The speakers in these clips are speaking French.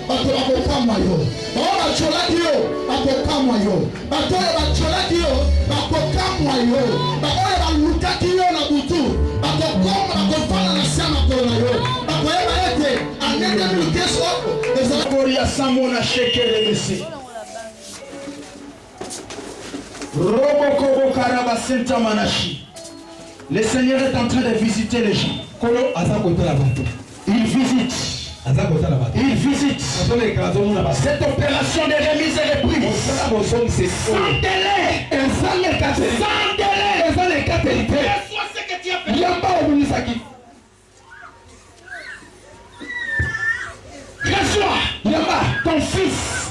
bato bakokamwa yo. Bao bacholaki yo bakokamwa yo. Bato oyo bacholaki yo bakokamwa yo. Baoyo balukaki yo na butu bakokoma bakofana na se ya makolo na yo. Bakoyeba ete anende milukeso ezala koria samona shekele bese. Robokobo karaba senta manashi. Le Seigneur est en train de visiter les gens. Il visite. Il visite. Cette opération de remise et reprise. Sans délai. Sans délai. Reçois ce que tu as fait. Reçois. Ton fils.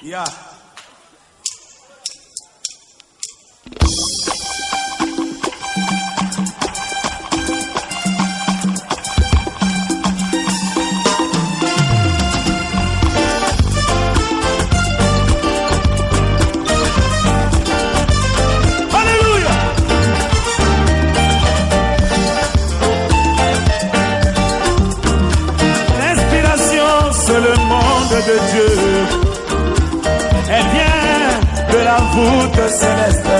Yeah. De Dieu, elle vient de la voûte céleste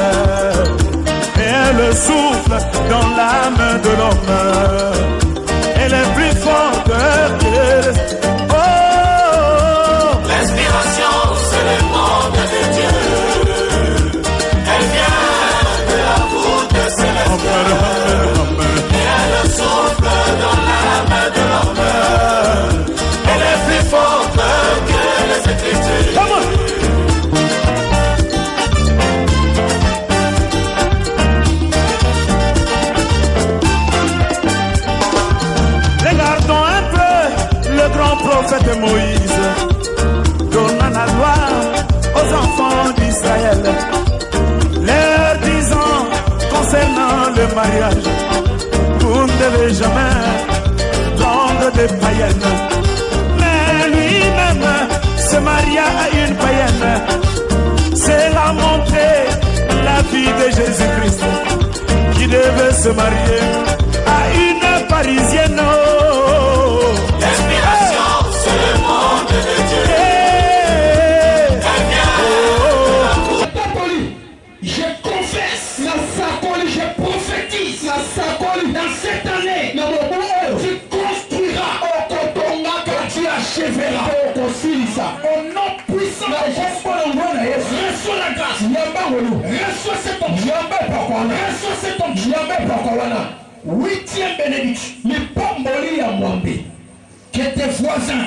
et elle souffle dans l'âme de l'homme. Elle est plus forte que oh, l'inspiration, c'est le monde de Dieu. Elle vient de la voûte céleste et elle souffle dans l'âme de l'homme. Elle est plus forte que les Écritures. Regardons un peu le grand prophète Moïse, donnant la loi aux enfants d'Israël, leur disant concernant le mariage, vous ne devez jamais prendre des païennes. Lui-même se maria à une païenne. C'est là montrer la vie de Jésus-Christ qui devait se marier à une parisienne. L'inspiration, c'est le monde de Dieu. Je confesse, la Sakoli, je prophétise, la Sakoli, dans cette année, tu construiras au Kotonga quand tu achèveras. Au nom puissant de Jésus, reçois la grâce, reçois cet homme, reçois cet homme. 8e bénédiction, les pomboli à Mwambi. Que tes voisins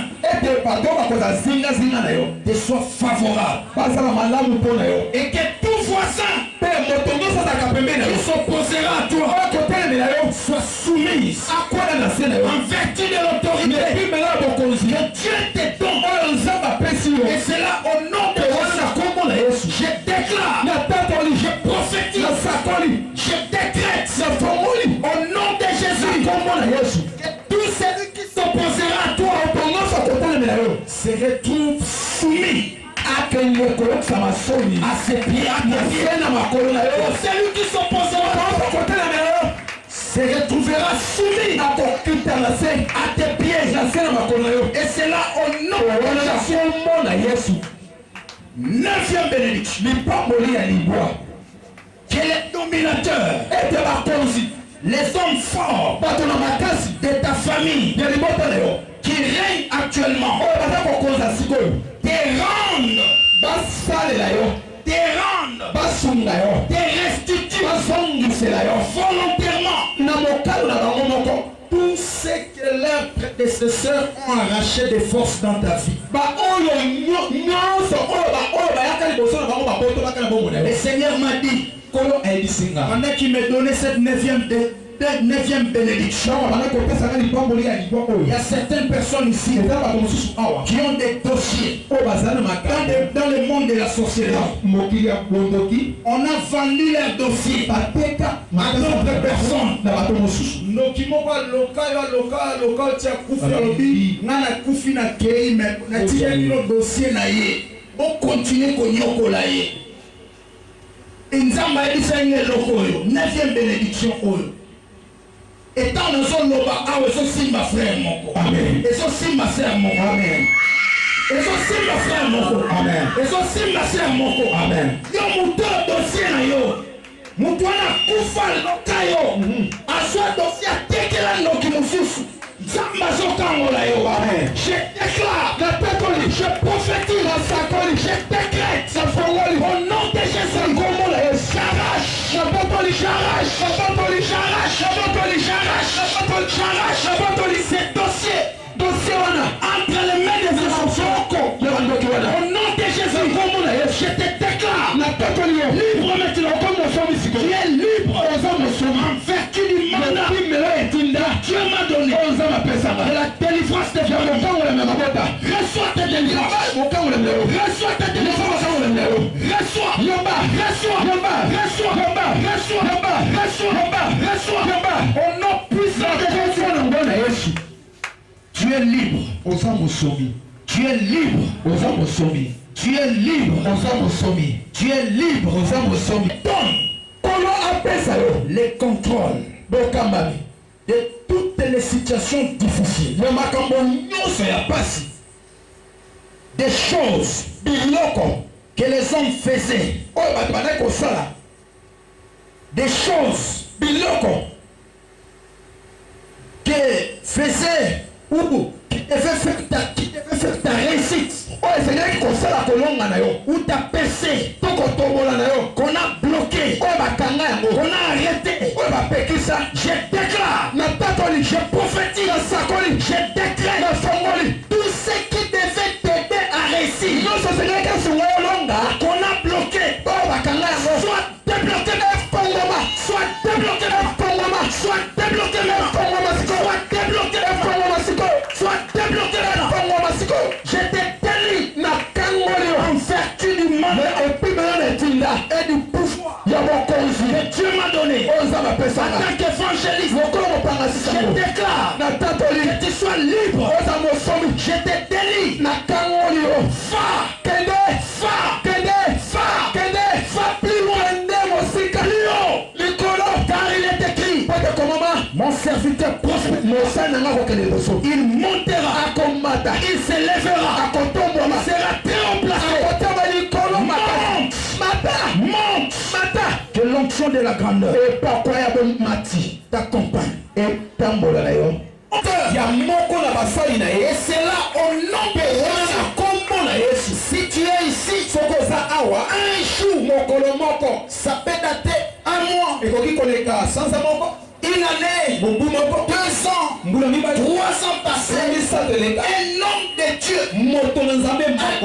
te soient favorables. Et que tout voisin qui s'opposera à toi soit soumis en vertu de l'autorité que Dieu te donne. Et c'est là au nom de Jésus. Je déclare, je prophétise, je décrète au nom de Jésus que tout celui qui s'opposera à toi se retrouve soumis à ses pieds, à tes pieds. Celui qui s'opposera à toi se retrouvera soumis à tes pieds. Et c'est là au nom de Jésus. 9e bénédiction. Que les dominateurs et de la cause, les hommes forts de ta famille, qui règnent actuellement, te rendent, te restituent volontairement tout ce que leurs prédécesseurs ont arraché de force dans ta vie. Le Seigneur m'a dit, pendant qu'il me donnait cette 9e bénédiction, il y a certaines personnes ici qui ont des dossiers dans le monde de la sorcellerie. On a vendu leurs dossiers à d'autres personnes. Et 9e bénédiction. Étant dans son loba, ah, ils sont si ma frère moko. Amen. Ils sont si ma sœur moko. Amen. Ils sont si ma frère moko. Amen. Ils sont si ma sœur moko. Amen. Yo muto dossier na yo. Mutu ana kufa loka yo. Aswa dossier tekela noki mususu. Zamba zokangola yo. Amen. Je déclare la pétoli. Je prophétise la sakoli. Je décrète sa fongoli. Au nom de Jésus. Ngomola yo. J'arrache. La pétoli j'arrache. La pétoli j'arrache. La pétoli j'arrache. La pétoli j'arrache. La pétoli c'est dossier. Dossier wana. Entre les mains des enfants. Au nom de Jésus. Ngomola yo. Je te déclare. La pétoli yo. Libre maintenant comme nos hommes ici. Tu es libre. Aux hommes en vertu du mandat. Dieu m'a donné. De la délivrance de Dieu. Reçois tes délivrances. Reçois tes délivrances. Reçois. Yomba. Reçois. Yomba. Reçois. Yomba. Reçois. Yomba. Reçois. Yomba. Reçois. Yomba. Au nom puissant de Jésus. Tu es libre aux hommes soumis. Tu es libre aux hommes soumis. Tu es libre aux hommes soumis. Tu es libre aux hommes soumis. Donne. Comment appelle ça les contrôles de toutes les situations difficiles. Le macambo nyonso ya pasi. Des choses biloko que les hommes faisaient. Oh batwana ko sala. Des choses biloko que faisaient ou qui devait faire ta réussite. Oh c'est qu'on sala kolonga na yo ou ta PC toko tobola na yo qu'on a bloqué. Oh bakanga yango qu'on a arrêté. Oh bapekisa. Je déclare na tatoli, je prophétise na sakoli, je déclare na fongoli tout ce qui devait t'aider à réussir. Non ça c'est que sur longa qu'on a bloqué. Oh bakanga yango soit débloqué na fongoma, soit débloqué na fongoma, soit débloqué na fongoma siko, soit débloqué na fongoma siko, soit débloqué na fongoma siko. Je te délie na kangoli en vertu du mandat et puis maintenant et du pouvoir. Que Dieu m'a donné en tant qu'évangéliste. Je déclare que tu sois libre. Je te délie. Va, va plus loin. Car il est écrit, mon serviteur prospère. Il montera à combattre. Il s'élèvera à combattre. Il sera très haut placé. Monte. Que l'onction de la grandeur et pourquoi Mati t'accompagne et tambola la yo. Ya moko na basali na ye. Et c'est là au nom de Jésus. Si tu es ici, sokoza awa un jour mokolo moko, ça peut dater un mois. Et koki koleka sans moko. Une année, 2 ans, 3 ans passés, un homme de Dieu a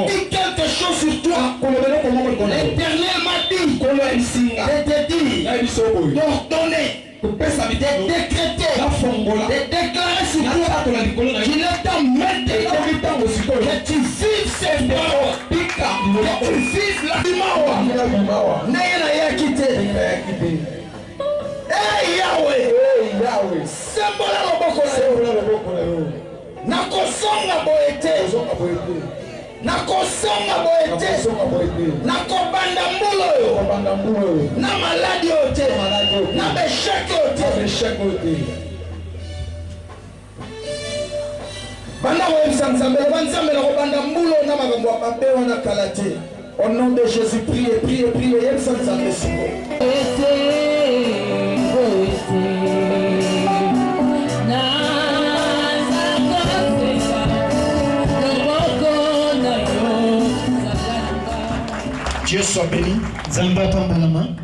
dit quelque chose sur toi. L'Éternel m'a dit de te dire, d'ordonner, de décréter, de déclarer sur toi qu'il est temps maintenant que tu vives ces paroles, que tu vives la vie. N'ayez quitté. Hey Yahweh, sembola loboko na yo. Nakosonga boete. Nakobanda mbulo yo. Na maladi ote. Na besheke ote. Banda wo msamsambe, banzambe na kobanda mbulo na makambo apewa na kalate. Au nom de Jésus, priez. Msamsambe siko. Dieu soit béni.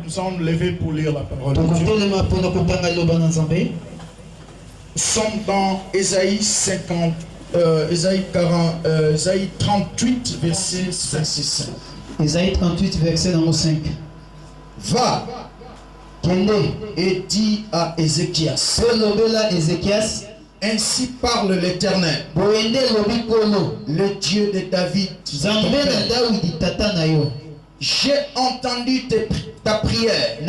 Nous sommes levés pour lire la parole de Dieu. Nous sommes dans Ésaïe 38, verset 5. Ésaïe 38, verset 5. Va et dis à Ézéchias. Ainsi parle l'Éternel, le Dieu de David. J'ai entendu ta prière.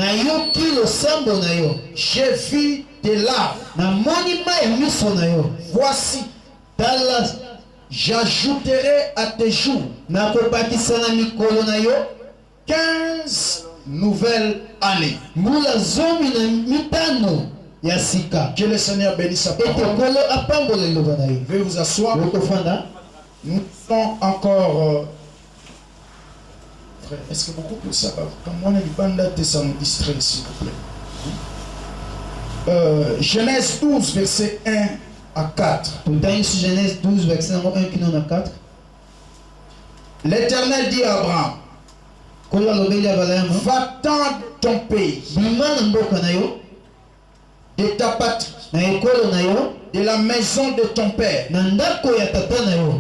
J'ai vu tes larmes. Voici, j'ajouterai à tes jours 15 nouvelles années. ya sika. Que le Seigneur bénisse sa Ete parole. kolo apambola liloba na ye. Veuillez vous asseoir. Okofanda. Nous sommes encore... frère, est-ce que beaucoup peuvent savoir? Quand moi, les bandes, ça me distrait, s'il vous plaît. Genèse 12, verset 1 à 4. Totaille sur Genèse 12, verset 1 qui n'en a 4. L'Éternel dit à Abraham, Kolo alobeli abalayama. va-t'en de ton pays, Bima na mboka na yo. de ta patrie, Na ekolo na yo. de la maison de ton père, Na ndako ya tata na yo.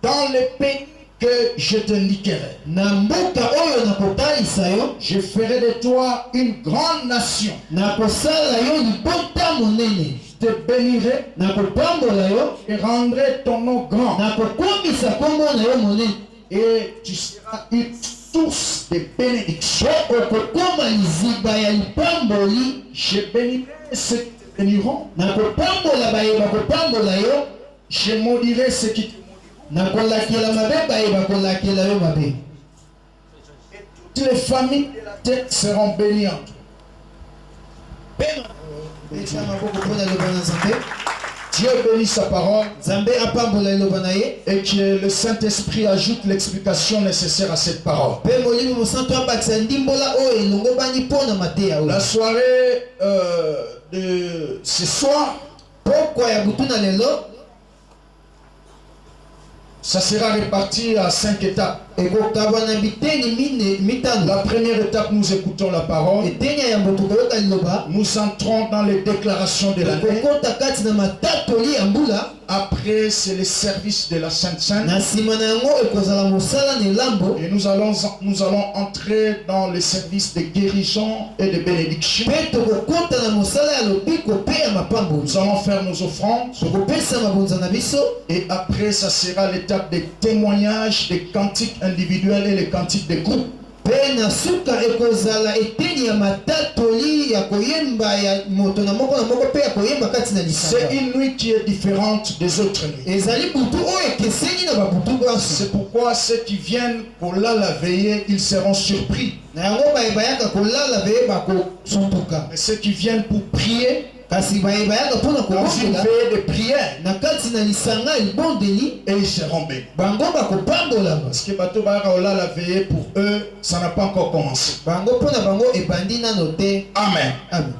dans le pays que je te niquerai. Na mboka oyo na kotalisa yo. Je ferai de toi une grande nation. Na kosala yo libota monene. Je te bénirai Na kopambola yo. et rendrai ton nom grand. Na kokomisa kombo na yo monene. Et tu seras une source de bénédiction. Po okokoma liziba ya lipamboli. Je bénirai ceux qui te béniront. Na kopambola bayeba kopambola yo. Je maudirai ceux qui te Na kolakela mabe bayeba kolakela yo mabe. Toutes les familles de la terre seront bénies en toi. Eza maboko mpona liloba na Nzambe. Dieu bénit sa parole Nzambe apambola liloba na ye. et que le Saint-Esprit ajoute l'explication nécessaire à cette parole. Mpe molimo mosantu abakisa ndimbola oyo elongo bani mpona mateya oyo. La soirée de ce soir, Pokwa ya butu na lelo ça sera réparti à 5 étapes. ekokabwa na biteni mitano. La première étape, nous écoutons la parole. Eteni ya mboto koyoka liloba. Nous entrons dans les déclarations de l'année. Kokota kati na matatoli ya mbula. Après, c'est le service de la Sainte Sainte. Na nsima na yango ekozala mosala na elambo. Et nous allons entrer dans le service de guérison et de bénédiction. Mpe tokokota na mosala ya lobiko mpe ya mapambo. Nous allons faire nos offrandes. Tokopesa mabonza na biso. Et après, ça sera l'étape des témoignages, des cantiques individuels et les cantiques de groupe. Mpe na suka ekozala eteni ya matatoli ya koyemba ya moto na moko mpe ya koyemba kati na lisanga. C'est une nuit qui est différente des autres nuits. Ezali butu oyo ekeseni na babutu nyonso. C'est pourquoi ceux qui viennent pour la veillée, ils seront surpris. Na yango bayaka kolala veye bakosuntuka. Mais ceux qui viennent pour prier, Kasi bayaka mpona dans une kobokola veillée de prière, na kati na lisanga libondeli et ils seront bénis. bango bakopambolama. Parce que bateau la veillée pour eux, ça n'a pas encore commencé. Bango mpona bango ebandi nano te. Amen. Amen.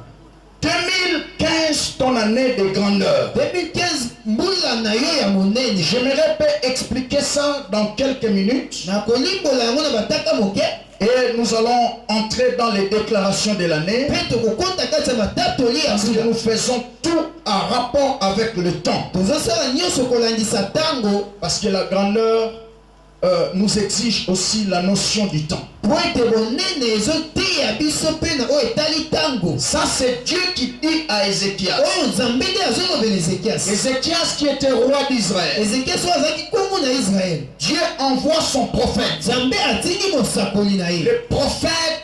2015, ton année de grandeur. 2015 mbula na yo ya monene. J'aimerais pas expliquer ça dans quelques minutes. Na kolimbola yango na bataka moke. Et nous allons entrer dans les déclarations de l'année. Mpe tokokota kati ya matatoli ya Parce que mbula. nous faisons tout en rapport avec le temps. Tozosala nyonso kolandisa tango. Parce que la grandeur nous exige aussi la notion du temps. Po ete bonene ezoteya biso mpe na oyo etali tango. Ça, c'est Dieu qui dit à Ézéchias. Oyo nzambe nde azolobela Ezekiasi. Ézéchias qui était roi d'Israël. Ezekiasi oyo azalaki kongo na Israele. Dieu envoie son prophète. Nzambe atindi mosakoli na ye. Le prophète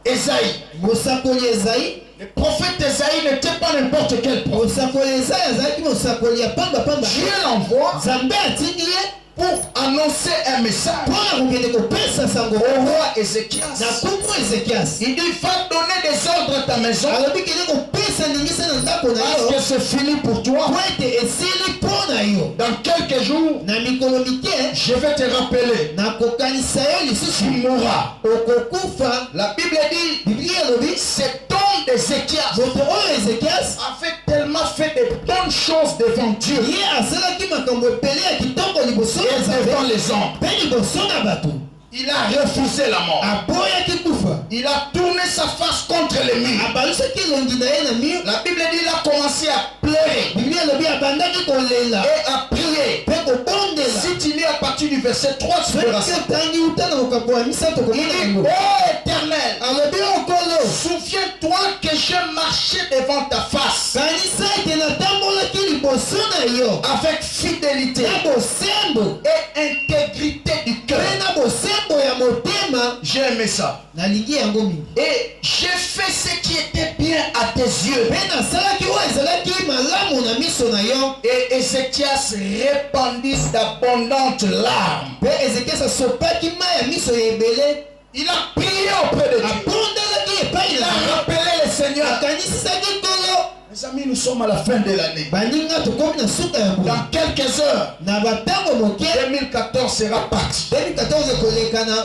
Ésaïe. Mosakoli Ezaïe. Le prophète Ésaïe n'était pas n'importe quel prophète. Mosakoli Ezaïe azalaki mosakoli ya pamba. Dieu l'envoie Nzambe atindi ye pour annoncer un message mpona kokende kopesa sango au roi na Ézéchias. kongo Ezekiasi. Il dit, va donner des ordres à ta maison. alobi kende kopesa ndingisa na ndako na Parce yo que c'est fini pour toi. po ete esili mpo na yo. Dans quelques jours, Na mikolo mike je vais te rappeler. nakokanisa yo Tu lisusu mourras. okokufa. La Bible dit, Biblia elobi cet homme d'Ézéchias moto oyo Ezekiasi avait tellement fait de bonnes choses devant Dieu ye asalaki makambo ebele ya kitoko liboso et ya Nzambe devant les hommes. mpe liboso na bato. Il a refusé la mort. Aboyaki kufa. Il a tourné sa face contre les murs. Abalusaki elongi na ye na mur. La Bible dit, il a commencé à pleurer Biblia elobi abandaki kolela et à prier. mpe kobondela. Si tu lis à partir du verset 3, tu verras ça. soki otangi uta na mokambo ya misato Il komona dit, yango. oh Éternel, Alobi okolo souviens-toi que j'ai marché devant ta face kanisa ete natambolaki liboso na yo avec fidélité na bosembo et intégrité du cœur. mpe na bosembo ya motema. J'ai aimé ça. Nalingi yango mingi Et j'ai fait ce qui était bien à tes yeux. mpe nasalaki oyo ezalaki malamu na miso na yo. Et Ézéchias répandit d'abondantes larmes. Mpe Ezekiasi asopaki mai ya miso ya ebele. Il a prié auprès de Dieu. Abondelaki epai Il na a Nzambe. rappelé le Seigneur. Akanisisaki nkolo Les amis, nous sommes à la fin de l'année. baninga tokomi na suka ya mbula Dans quelques heures, na batango moke 2014 sera parti. 2014 ekolekana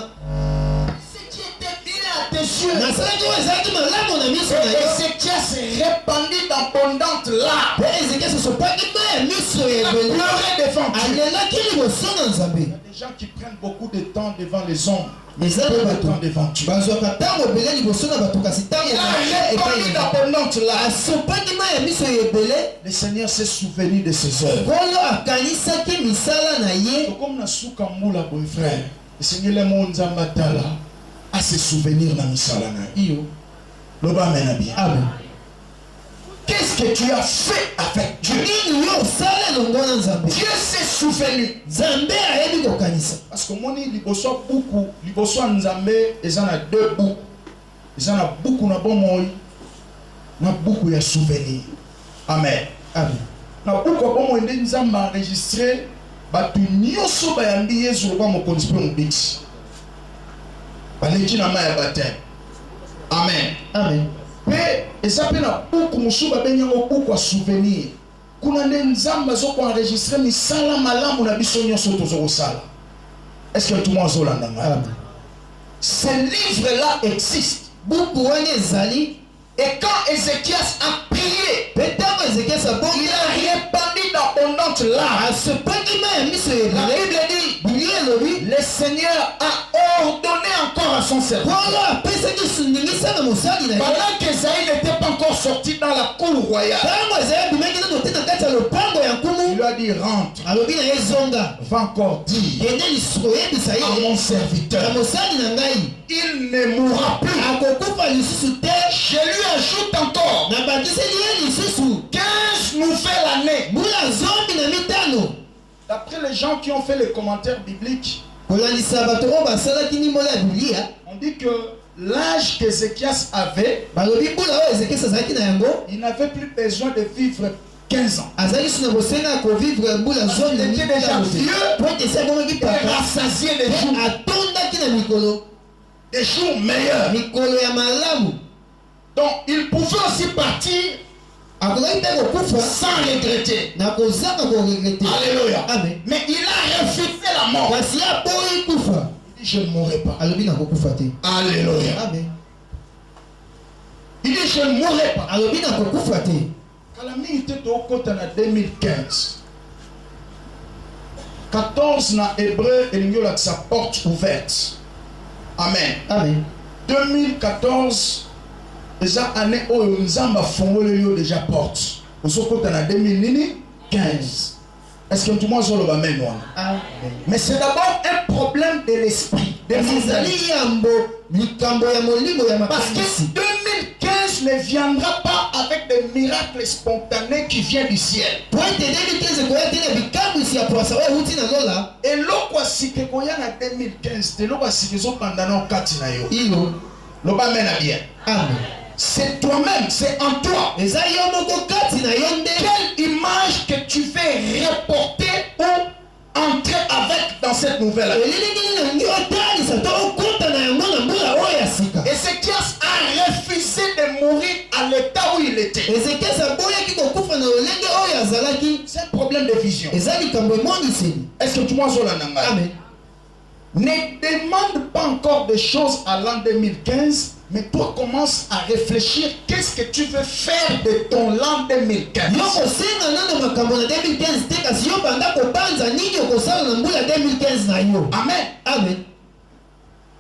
Ce qui était bien à tes yeux, nasalaki oyo ezalaki malamu na miso na yo Ézéchias s'est répandu d'abondantes larmes. mpe ezeki sosopaki ma ya miso Il a ebele pleuré devant Dieu. alelaki liboso na nzambe Il y a des gens qui prennent beaucoup de temps devant les hommes. eza Peu na de temps bato devant Dieu. bazwaka ntango ebele liboso na bato kasi ntango Il a epai répandu na d'abondantes larmes. asopaki ma ya miso ebele Le Seigneur s'est souvenu de ses œuvres. nkolo akanisaki misala na ye Comme na suka mbula boy frère. Le Seigneur le monde nzambatala à se souvenir na misala na iyo Loba mena bien. amen Qu'est-ce que tu as fait avec Dieu? nini yo osala elongo na nzambe Dieu s'est souvenu. nzambe ayebi kokanisa Parce que moni liboso buku, liboso nzambe eza na deux bouts. Eza na buku na bomoi, na buku ya souvenir. Amen. amen Na buku ya bomoi nde nzambe enregistré batu nyonso bayambi Yesu lokola mokonzi mpe mobiki. Baleki na mai ya baptême. Amen. amen Mpe eza mpe na buku mosusu babengi yango buku ya souvenir. Kuna nde nzambe azokoenregistre misala malamu na biso nyonso tozokosala. Est-ce que tout le monde azolanda ngai? amen Ce livre-là existe. buku wana ezali Et quand Ézéchias a prié, mpe ntango ezekiasi il abongi a répandu d'abondantes larmes. asopaki ma ya miso La ebele Bible dit, biblia elobi le Seigneur a ordonné encore à son serviteur. nkolo apesaki sundingisa na mosali na ye Pendant qu'Esaïe n'était pas encore sorti dans la cour royale, ntango ezali abimaki nano te na kati ya lopango ya il nkumu lui a dit, rentre, alobi na ye zonga va encore dire kende oyebisa à ye mon na serviteur, mosali na ngai il ne mourra plus. akokufa lisusu te Je lui ajoute encore na bakiseli ye lisusu 15 nouvelles années. mbula zombi na mitano D'après les gens qui ont fait les commentaires bibliques, kolandisa bato oyo basalaki nimolo ya biblia on dit que l'âge qu'Ézéchias avait, balobi mbula oyo ezekisi azalaki na yango il n'avait plus besoin de vivre 15 ans. azalaki su na bosenga ya kovivre mbula zomi na Il était déjà mitano te vieux. po ete esi abongaki Et papa rassasié des jours, mpe atondaki na mikolo des jours meilleurs. mikolo ya malamu Donc il pouvait aussi partir akozaki mpe kokufa sans regretter. na kozanga koregrete Alléluia. amen Mais il a refusé la mort. kasi aboyi kufa Il dit, je ne mourrai pas. alobi nakokufa te Alléluia. amen Il dit, je ne mourrai pas. alobi nakokufa te Kalami était au côté en 2015. 14 na hébreu et il y a sa porte ouverte. Amen. amen 2014, déjà année où Nzamba fongole yo déjà porte. Au côté en 2015. Est-ce que tout le monde a le même nom? amen Mais c'est d'abord un problème de l'esprit. De kasi ezali mentalité. yambo likambo ya molimo ya Parce que makanisi 2015 ne viendra pas avec des miracles spontanés qui viennent du ciel. po ete 2015 ekoya te na bikamwisi ya poasa oyo euti na lola Et eloko asike koya na 2015 te eloko asike ezobanda na okati na yo iyo loba mena bien. amen C'est toi-même, c'est en toi. eza yo moko kati na yo nde Quelle image que tu veux reporter ou entrer avec dans cette nouvelle année? elilingi nangi otalisa to okota na yango na mbula oyo ya sika Ézéchias a refusé de mourir à l'état où il était. ezekiasi aboyaki kokufa na lolenge oyo azalaki C'est un problème de vision. eza likambo emoniseli Est-ce que tu m'as zolananga? amen Ne demande pas encore des choses à l'an 2015, mais toi commence à réfléchir qu'est-ce que tu veux faire de ton l'an 2015. yo kosenga nano makambo na 2015 te kasi yo banda kobanza nini okosala na mbula 2015 na yo Amen. amen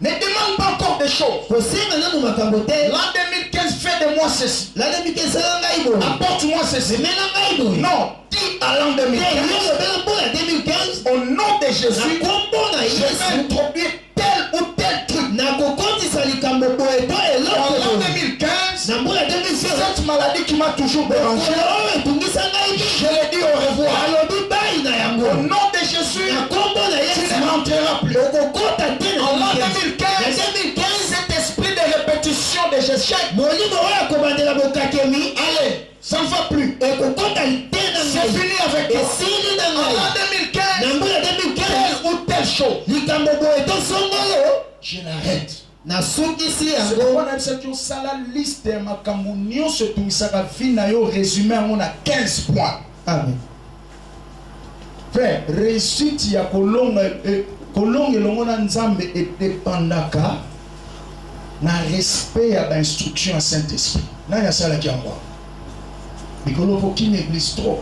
Ne demande pas encore des choses. kosenga nano makambo te L'an 2015, fais de moi ceci. la 2015 sala ngai boye Apporte-moi ceci. emena ngai boye Non, dis à l'an te yo 2015, lobela mbula 2015 au nom de Jésus, na kombo na je vais yesu introduire tel ou tel truc. nakokotisa likambo boye to En eloko l'an boye 2015, na mbula 2015 cette maladie qui m'a toujours dérangé, okolo oyo etungisa ngai je l'ai dit au revoir. alobi bai na yango Au nom de Jésus, na kombo na tu yesu ne rentreras plus. okokota te En l'an na 2015, 2015 cet esprit de répétition des échecs, molimo oyo akobandela bokakemi allez, ça ne va plus. ekokota te na C'est ngai fini avec toi. esili na En l'an ngai 2015, na mbula 2015 telle ou telle chose, likambo boye to songolo je l'arrête. na sukisi C'est yango pourquoi on a ça la liste de makambo nyonso etungisaka vie na yo résumé yango na 15 points. amen Frère, réussite ya kolonga elongo na nzambe edépendaka na respect ya bainstruction ya Saint-Esprit. Nani asalaki yango? Bikolo fokini église trop.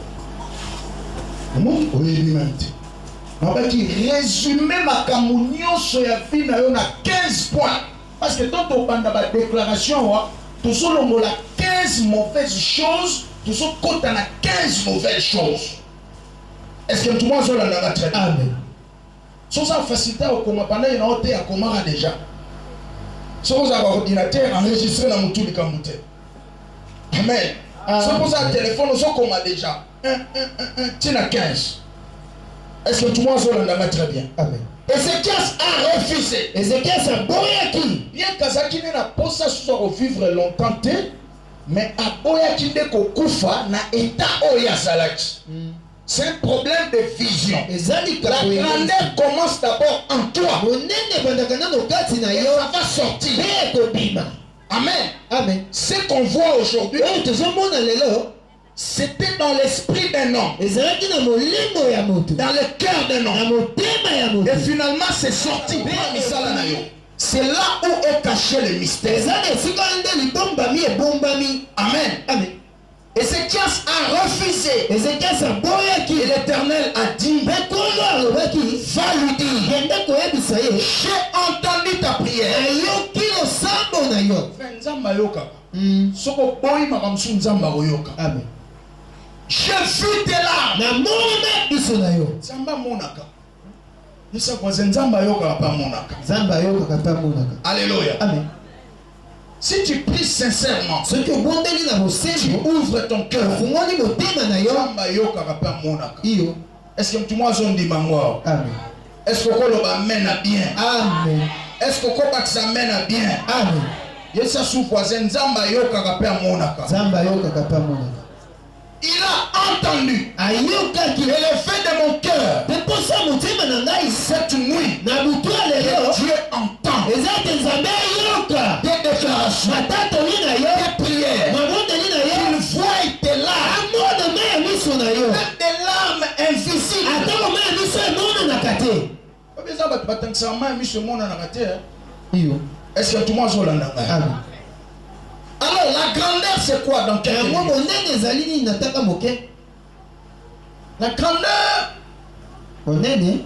Monde oyebi même te. Nabaki résumé makambo nyonso ya vie na yo na 15 points. Parce que tant opanda ba déclaration wa tosolongola 15 mauvaises choses, tosokota na 15 mauvaises choses. Est-ce que tout le monde a très bien? amen Si vous avez facilité au coma, pendant qu'il y a un thé à coma déjà. Si vous avez un ordinateur enregistré dans mon tour de Kamouté. Amen. Si vous avez un téléphone, vous avez coma déjà. 15. Est-ce que tout le monde a très bien? amen Ézéchias a refusé. Ézéchias aboyaki Bien qu'Azaki n'a pas ça soit revivre longtemps, mais aboyaki de kokufa na état oyazalaki. C'est un problème de vision. La grandeur commence d'abord en toi. Et ça va sortir. Amen. amen Ce qu'on voit aujourd'hui, oyo tozomona lelo c'était dans l'esprit d'un homme, ezalaki na molimo ya moto dans le cœur d'un na homme. motema ya moto Et finalement, c'est sorti. C'est là où est caché le mystère. eza na esika nde libombami ebombami Amen. amen Ézéchias a refusé. Ézéchias aboyaki Et l'Éternel a dit, mpe nkolo alobaki va lui dire, kende koyebisa ye j'ai entendu ta prière. ayoki losambo na yo Nzambe ayokaka. Soko boyi makambo mosusu Nzambe akoyoka. amen J'ai vu tes larmes. namona biso na yo Nzambe amonaka. Yesa kwaze Nzambe ayokaka pa amonaka. nzambe ayokaka mpe amonaka Alléluia. amen Si tu pries sincèrement, soki obondeli na tu bosembo ouvres ton cœur. ofungoli motema na yo Nzambe ayokaka pa amonaka. iyo Est-ce que tu m'as dit mango? amen Est-ce que okoloba amen à bien? amen Est-ce que okobakisa amen à bien? amen Yesa su kwaze Nzambe ayokaka pa amonaka. nzambe ayokaka mpe amonaka Il a entendu. ayokaki Et le fait de mon cœur, mpe mposa motema na ngai cette nuit, na butu ya lelo Dieu entend eza ete nzambe ayoka des déclarations, matatoli na yo des prières. mabondeli na yo Il voit tes larmes, amona mai ya miso na yo même des larmes invisibles. atako mai ya miso emonanaka te Obeza bato batangisa mai miso emonanaka te. iyo Est-ce que tout le monde azolanda ngai? amen Alors la grandeur c'est quoi dans quel yango monde? monene ezali nini nataka moke La grandeur, monene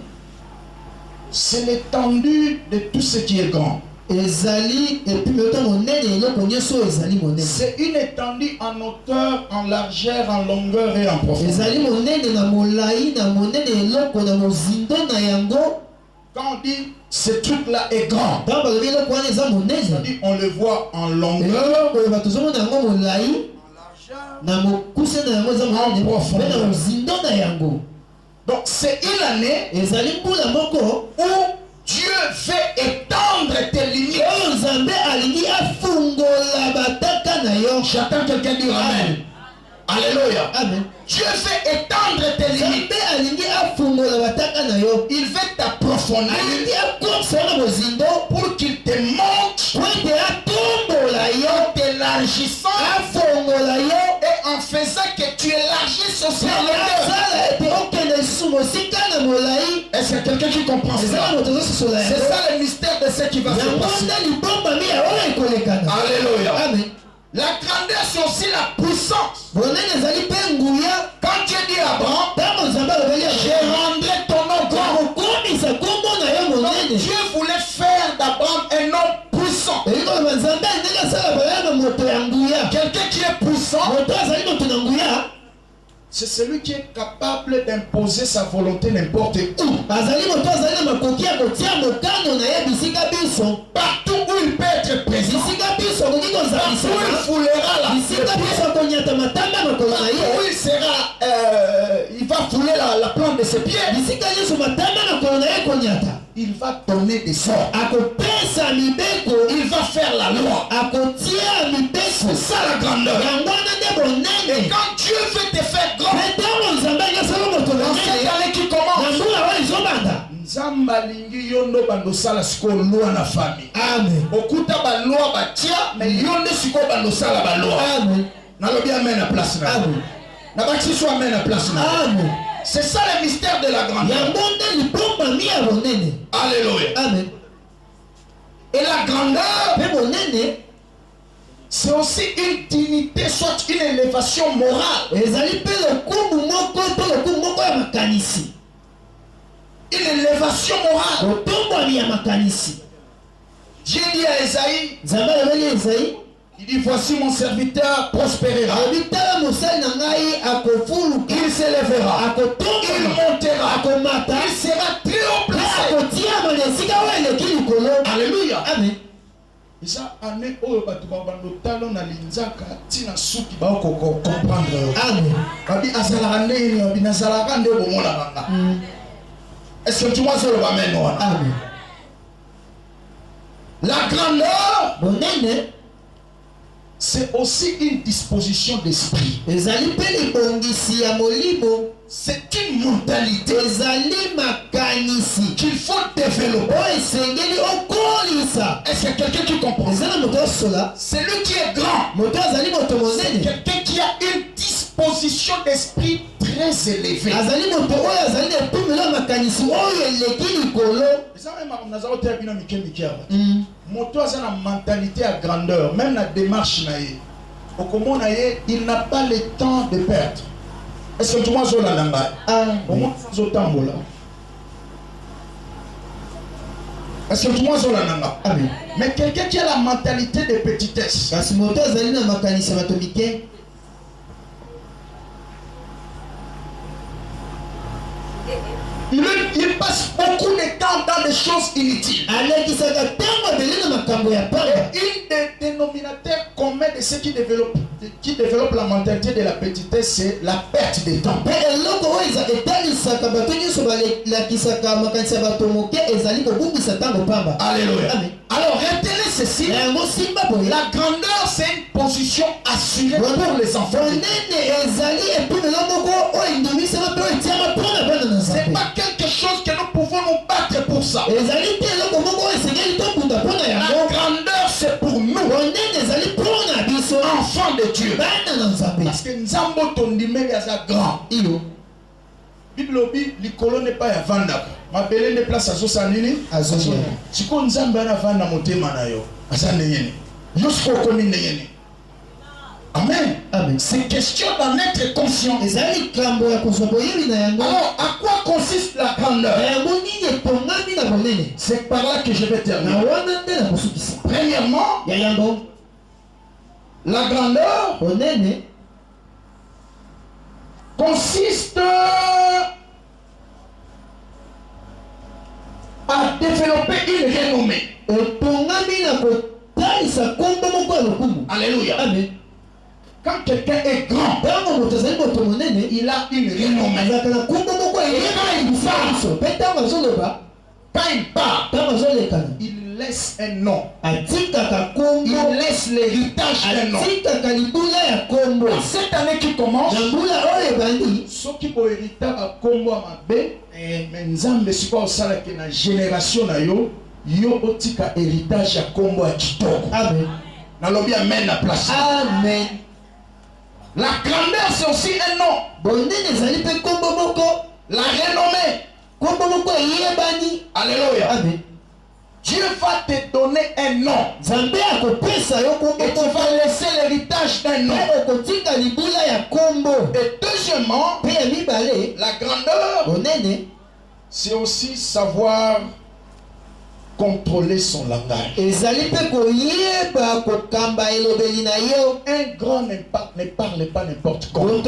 c'est l'étendue de tout ce qui est grand. ezali epi meta monene eloko nyonso oyo ezali monene C'est une étendue en hauteur, en largeur, en longueur et en profondeur. ezali monene na molai na monene eloko na mozindo na yango Quand on dit ce truc-là est grand, ntango balobi eloko wana eza monene dit on le voit en longueur, eloko oyo bato ozomona yango molai na mokuse na yango eza monene mpe na mozindo na yango donc c'est une année ezali mbula moko où Dieu veut étendre tes limites. oyo nzambe alingi afungola bataka na yo J'attends quelqu'un dire Amen. Alléluia. amen Dieu veut étendre tes limites. nzambe alingi afungola bataka na yo Il veut t'approfondir alingi akomisa yo na mozindo pour qu'il te montre po ete atombola yo en t'élargissant afongola yo et en faisant que tu élargisses aussi en longueur. asala ete okende lisusu mosika na molai Est-ce qu'il y a quelqu'un qui comprend eza ça? na moto ozososola C'est yango ça le mystère de ce qui va se yango passer. nde libombami ya oyo ekolekana Alléluia. amen La grandeur c'est aussi la puissance. bonene ezali mpe nguya Quand Dieu dit à Abraham, ntango nzambe alobeli je rendrai ton nom grand. kokomisa kombo na yo Donc monene Dieu voulait faire d'Abraham un homme puissant. elingi koloba nzambe ndenge asala bayana moto ya nguya Quelqu'un qui est puissant, moto azali moto na nguya c'est celui qui est capable d'imposer sa volonté n'importe où. azali moto azali na makoki ya kotia mokano na ye bisika biso Partout où il peut être présent, bisika biso akoki partout où il kozalisana foulera la bisika biso akonyata matanga makolo na où ye il sera, il va fouler la plante de ses pieds. bisika nyonso matanga makolo na ye ekonyata Il va donner des sorts. akopesa mibeko Il va faire la loi. akotia mibeko C'est ça la grandeur. yango wana nde Et bonene quand Dieu veut te faire grand, me ntango nzambe alingi asala moto dans cette monene année qui na commence, mbula oyo ezobanda Nzamba lingi yondo bando sala siko loi na famille. Amen. Okuta ba loi ba tia mais yondo siko bando sala ba loi. Amen. Na lobi amen na place na. Amen. Na baki so amen na place na. Amen. C'est ça le mystère de la grandeur. Alléluia. Amen. Et la grandeur, c'est aussi une dignité, soit une élévation morale. Une élévation morale. J'ai dit à Esaïe, il dit, voici mon serviteur prospérera. Il s'élèvera. Il montera. Il sera très haut placé. Alléluia. Amen. Et ça, année où tu vas talon na linzaka, tina souki ba ko comprendre. Amen. Abi azala nene, abi nazala kande bo mona banga. Est-ce que tu vois ça le amen non? Amen. La grandeur, bonne, c'est aussi une disposition d'esprit. C'est une mentalité qu'il faut développer. Est-ce qu'il y a quelqu'un qui comprend? C'est lui qui est grand. C'est quelqu'un qui a une disposition d'esprit très élevée. Moto a une mentalité à grandeur, même la démarche il n'a pas le temps de perdre. Est-ce que tu vois ça là? Est-ce que tu vois ça là? Mais quelqu'un qui a la mentalité de petitesse, il passe beaucoup de temps dans des choses inutiles. Et une des dénominateurs communs de ceux qui développent la mentalité de la petitesse, c'est la perte de temps. Alléluia. Alors retenez ceci. La grandeur, c'est une position assurée pour les enfants. C'est pas quelque chose que nous pouvons nous battre pour ça. La grandeur, c'est pour nous, enfants de Dieu. Parce que Nzambo tondimeli aza grand. Bible obi likolo n'est pas ya vanda. Ma belle ne place aso sanini aso. Siko Nzambe ana vanda motema na yo. Asa ndengeni. Jusqu'au commune ndengeni. Amen. Amen. C'est question d'en être conscient. Alors, à quoi consiste la grandeur? C'est par là que je vais terminer. Premièrement, la grandeur consiste à développer une renommée. Alléluia. Amen. Quand quelqu'un est grand, il a une renommée. Quand il part, il laisse un nom. Il laisse l'héritage d'un nom. Cette année qui commence, ceux qui ont hérité à Combo Amabe, mais Nzambe siko osala ke na génération na yo otika héritage à Combo à Kitoko. Amen. Na lobi amen na place. Amen. La grandeur, c'est aussi un nom. La renommée. Alléluia. Amen. Dieu va te donner un nom. Et tu vas laisser l'héritage d'un nom. Et deuxièmement, la grandeur, c'est aussi savoir contrôler son langage. Un grand ne parle pas n'importe quoi. Il ne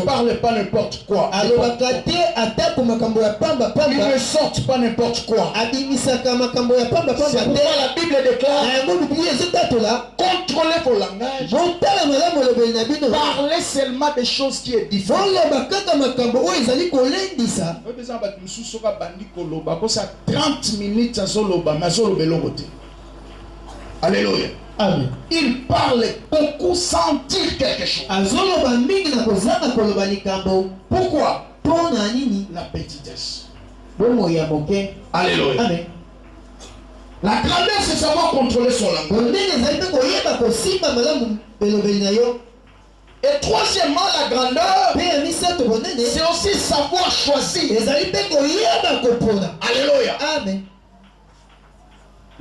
parle pas n'importe quoi. Il ne sort pas n'importe quoi. C'est pourquoi la Bible déclare: contrôlez vos langages. Parlez seulement des choses qui est différentes. Ça 30 minutes à Zoloba, mais Zoloba l'autre. Alléluia. Amen. Il parle beaucoup sans dire quelque chose. Pourquoi? Pona nini? La petitesse. Bomo ya moke. Alléluia. Amen. La grandeur, c'est savoir contrôler son langage. Bondene ezali pe koyeba kosimba malamu belobeli na yo. Et troisièmement, la grandeur, Pe ya misato bondene c'est aussi savoir choisir. ezali pe koyeba kopona. Alléluia. Amen.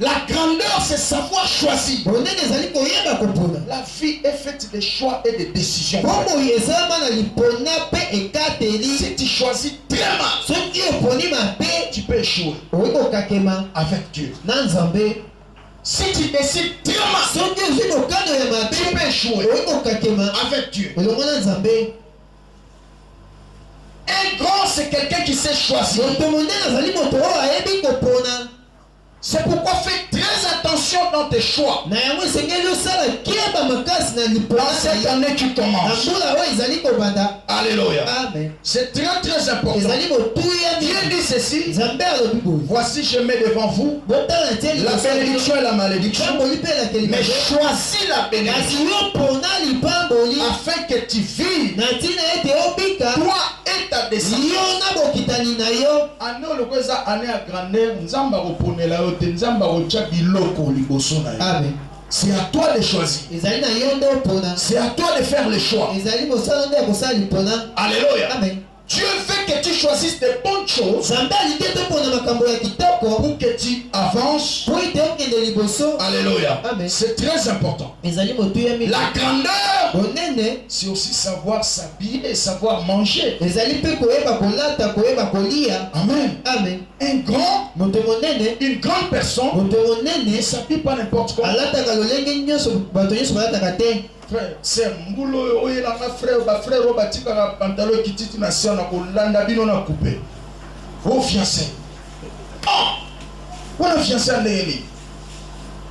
La grandeur, c'est savoir choisir. Bondene ezali koyeba kopona. La vie est faite de choix et de décisions. Bomo ezalama na lipona pe ekateli. Si tu choisis très mal, Soki oponi mabe tu peux échouer oyi kokakema avec Dieu. na Nzambe. Si tu décides très mal, Soki ozwi mokano ya tu mabe peux échouer oyi kokakema avec Dieu. elongo na Nzambe. Un grand, c'est quelqu'un qui sait choisir. Moto monene azali moto oyo ayebi kopona. C'est pourquoi fais très attention dans tes choix. Na yango esengeli osala keba makasi na lipona Dans cette année qui na commence. mbula oyo ezali kobanda. Alléluia. Amen. C'est très très important. Ezali motuya Dieu dit ceci. Nzambe alobi boye. Voici, je mets devant vous Botala ntie la bénédiction et la malédiction. lipamboli mpe elakeli Mais mabe. choisis la bénédiction Kasi yo mpona lipamboli afin que tu vives na ntina ete obika toi et ta descendance. yo na bokitani na yo. Année lokola eza année ya grandeur, nzambe akoponela yo te, nzambe akotia biloko liboso na yo. Amen. C'est à toi de choisir. Ezali na yo nde opona. C'est à toi de faire le choix. Ezali mosala nde ya kosala lipona. Alléluia. Amen. Dieu veut que tu choisisses des bonnes choses Nzambe alingi ete opona makambo ya kitoko pour que tu avances. po ete okende liboso. Alléluia. Amen. C'est très important. Ezali motuya mingi. La grandeur, Bonene c'est aussi savoir s'habiller, savoir manger. ezali mpe koyeba kolata koyeba kolia. Amen. Amen. Un grand, Moto monene une grande personne moto ne monene s'habille pas n'importe comment. alataka lolenge nyonso bato nyonso balataka te. Frère, c'est mbulu oyo oyelanga frère, ba frère oyo batikaka pantalon kititi na se na kolanda bino na coupe. Oh fiancé. Ah! Wana fiancé ndenge nini?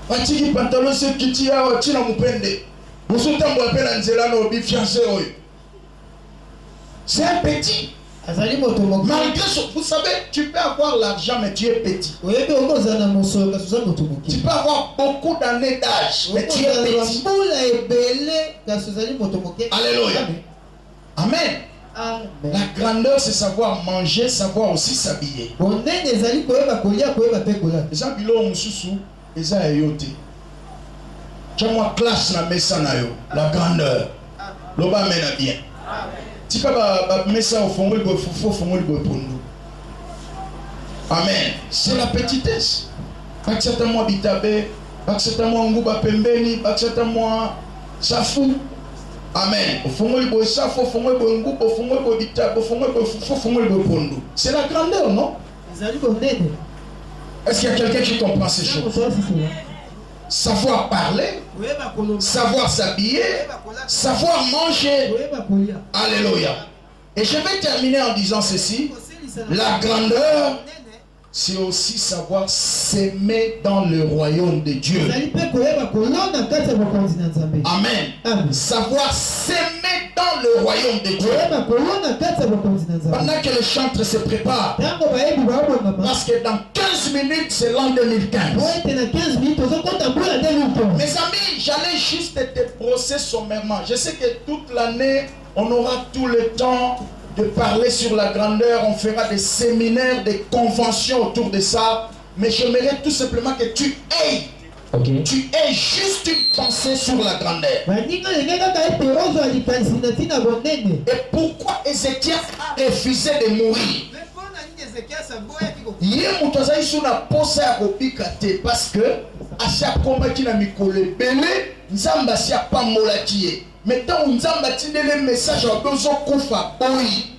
Batiki pantalon se kiti awa tina mupende. Bosotambola pe na nzela na obi fiancé oyo. C'est un petit. Azali moto moke. Malgré ça, vous savez, tu peux avoir l'argent mais tu es petit. Oyebi okozala na mosolo kasi oza moto moke. Tu peux avoir beaucoup d'années d'âge mais tu es Okozala na petit. mbula ebele kasi ozali moto moke. Alléluia. Amen. Amen. La grandeur, c'est savoir manger, savoir aussi s'habiller. Bonene ezali koyeba kolia koyeba mpe kolata. Eza biloko mosusu eza ya yo te. Tia mwa classe na mesa na yo. La grandeur. Loba amena bien. Tika ba mesa ofongoli boye fufu ofongoli boye pondu. Amen. C'est la petitesse. Bakisata mwa bitabe, bakisata mwa nguba pembeni, bakisata mwa safu. Amen. Ofongoli boye safu, ofongoli boye nguba, ofongoli boye bitabe, ofongoli boye fufu, ofongoli boye pondu. C'est la grandeur, non? Ezali bonene. Est-ce qu'il y a quelqu'un qui comprend ces choses? Savoir parler, Koyeba koloba. savoir s'habiller, savoir manger. Koyeba kolia. Alléluia. Et je vais terminer en disant ceci. La grandeur, c'est aussi savoir s'aimer dans le royaume de Dieu. Ezali mpe koyeba kolonda kati ya bokonzi na Nzambe. Amen. Amen. Savoir s'aimer dans le royaume de Dieu. Koyeba kolonda kati ya bokonzi na Nzambe. Pendant que le chantre se prépare, Ntango bayebi baobongama. parce que dans 15 minutes, c'est l'an 2015. Po ete na 15 minutes ozokota mbula 2015. Mes amis, j'allais juste te brosser sommairement. Je sais que toute l'année, on aura tout le temps de parler sur la grandeur. On fera des séminaires, des conventions autour de ça. Mais j'aimerais tout simplement que tu aies juste une pensée sur la grandeur. Baninga lenge kaka ete ozwa likanisi na ntina bonene. Et pourquoi Ézéchias a refusé de mourir? Ye moto azali so na posa ya kobika te parce que asi akomaki na mikolo ebele nzambe asi apambolaki ye. Mais ntango nzambe atindeli message abe ozokufa boyi,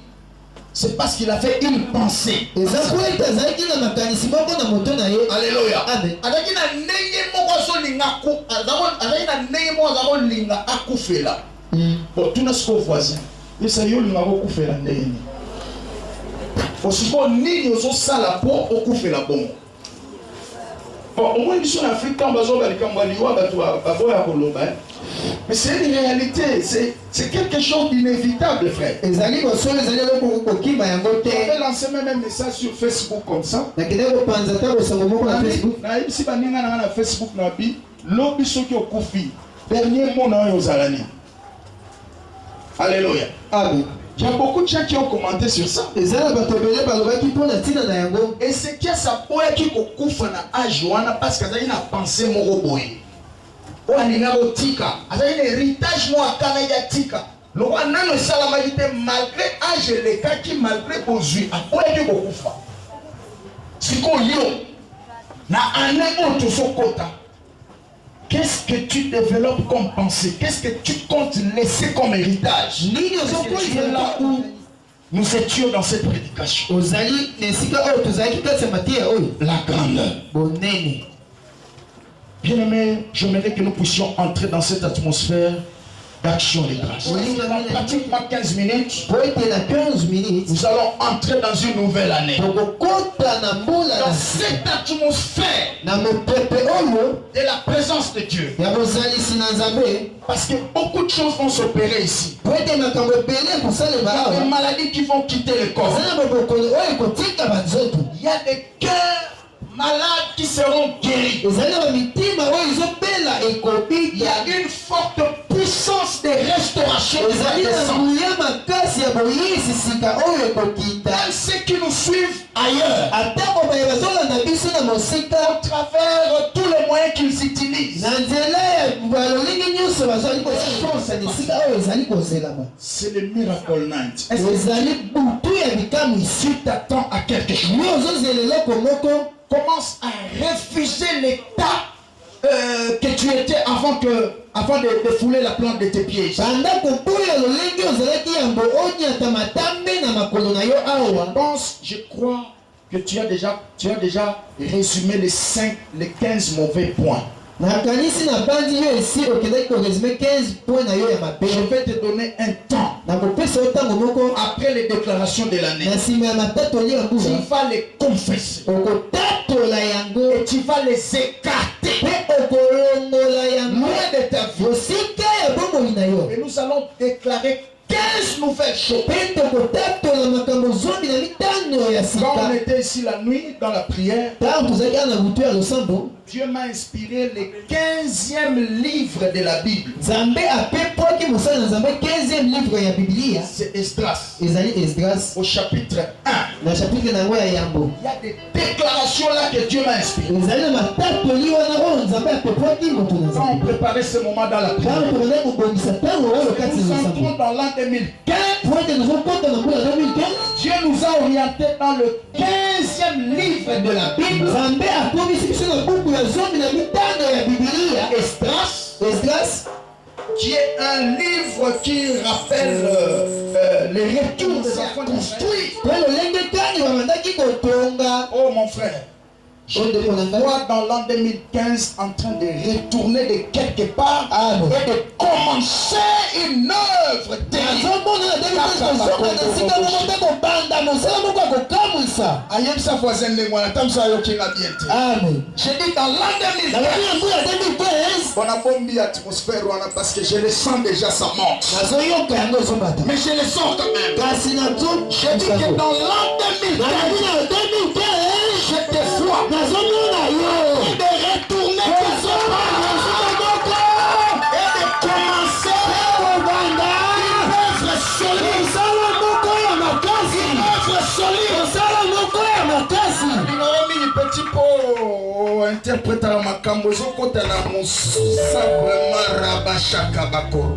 c'est parce qu'il a fait une pensée. Eza po ete azalaki na makanisi moko na moto na ye. Alléluia. Amen. Azalaki na ndenge moko azolinga azalaki na ndenge moko aza kolinga akufela. Bon, tuna siko voisin esa yo olinga kokufela ndenge nini? Osiko nini ozosala po okufela bongo? Bon, au moins biso na Afrique quand bazoba likambo liwa bato baboya koloba. Mais c'est une réalité, c'est quelque chose d'inévitable, frère. Ezali bosolo ezali eloko kokima yango On te. avait lancé même un message sur Facebook comme ça. Nakende kopanza ta bosango moko na Facebook. Na yebisi baninga na Facebook na bi lobi soki okufi dernier mot na yo ozala nini? Alléluia. Amen. Il y a beaucoup de gens qui ont commenté sur ça. Et ça, Et c'est qui ça pour qui kokufa na ajoana parce que ça y a pensé mon robot. On a une tika, ça y a un héritage moi kana ya tika. Le roi nano salamalité malgré âge les cas qui malgré aujourd'hui après qui kokufa. Siko yo na ane auto sokota. Qu'est-ce que tu développes comme pensée? Qu'est-ce que tu comptes laisser comme héritage? C'est là où nous étions dans cette prédication. La grandeur. Bien aimé, j'aimerais que nous puissions entrer dans cette atmosphère d'action de grâce. Dans pratiquement 15 minutes, nous allons entrer dans une nouvelle année. Dans cette atmosphère de la présence de Dieu. Parce que beaucoup de choses vont s'opérer ici. Il y a des maladies qui vont quitter le corps. Il y a des cœurs malades qui seront guéris. Il y a une forte puissance de restauration. Même ceux qui nous suivent ailleurs, à travers tous les moyens qu'ils utilisent, c'est le Miracle Night. Est-ce que tu t'attends à quelque chose? Commence à refuser l'état que tu étais avant de fouler la plante de tes pieds. Je crois que tu as déjà résumé les 15 mauvais points. Je vais te donner un temps. Après les déclarations de l'année, tu vas les confesser. Et tu vas les écarter loin de ta vie. Et nous allons déclarer 15 nouvelles choses. Quand on était ici la nuit dans la prière, Dieu m'a inspiré le 15e livre de la Bible. C'est Esdras. Au chapitre 1. Il y a des déclarations là que Dieu m'a inspiré. Quand on préparait ce moment dans la prière, nous entrons dans l'an 2015. Dieu nous a orientés dans le 15e livre de la Bible. Esdras, qui est un livre qui rappelle les retours des enfants d'Israël. Oh mon frère, je te vois dans l'an 2015 en train de retourner de quelque part et de commencer une œuvre terrible. Aïe, sa voisine de moi, la j'ai dit dans l'an 2015, on a bombé l'atmosphère parce que je le sens déjà sa mort. Mais je le sens quand même. J'ai dit que dans l'an 2015, je te vois. Et de retourner et de commencer une œuvre solide. Petit pot interpréter ma cambo, je compte à la moussa vraiment rabachaka bakoro.